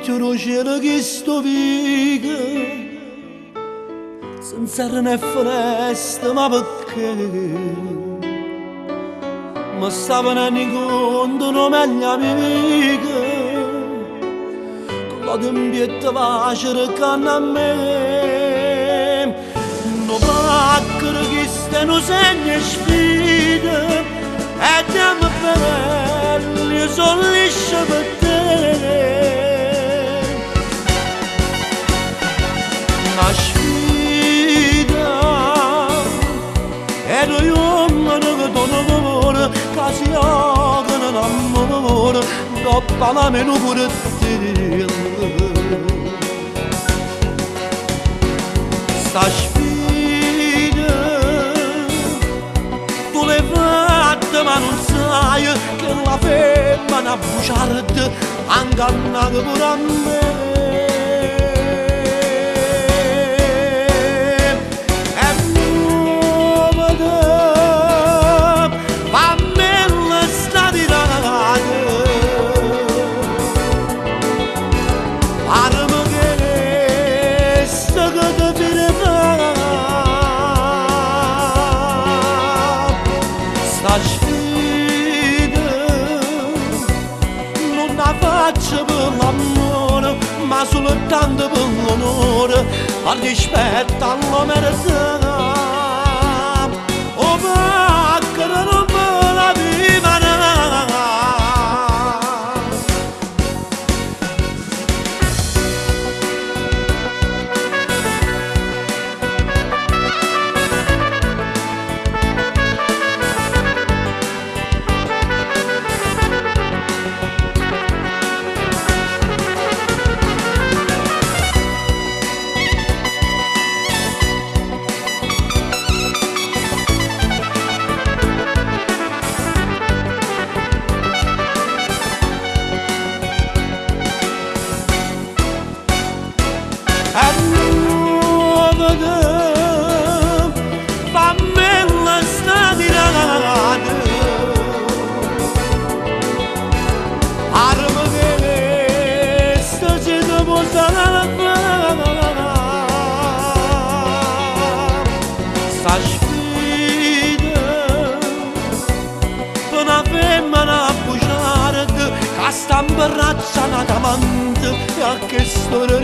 vecchio cielo che sto viga senza né foresta ma perché ma stava in conto non meglio amica con la tempietta facile canna a me non pacchero che stanno segni sfide e diamo belli sono liscia per te una sfida e noi uomini che danno amore che si aprono in amore dopo la meno pure te sta sfida tu l'hai fatta ma non sai che la femmina a bugiardi ha ingannato pure a me faccio per l'amore, ma soltanto per l'onore, al rispetto alla merità. Oh, pacchero non me la vivere. Sta sfida per una femmina a bugiardi che sta imbarrazzata davanti a che storia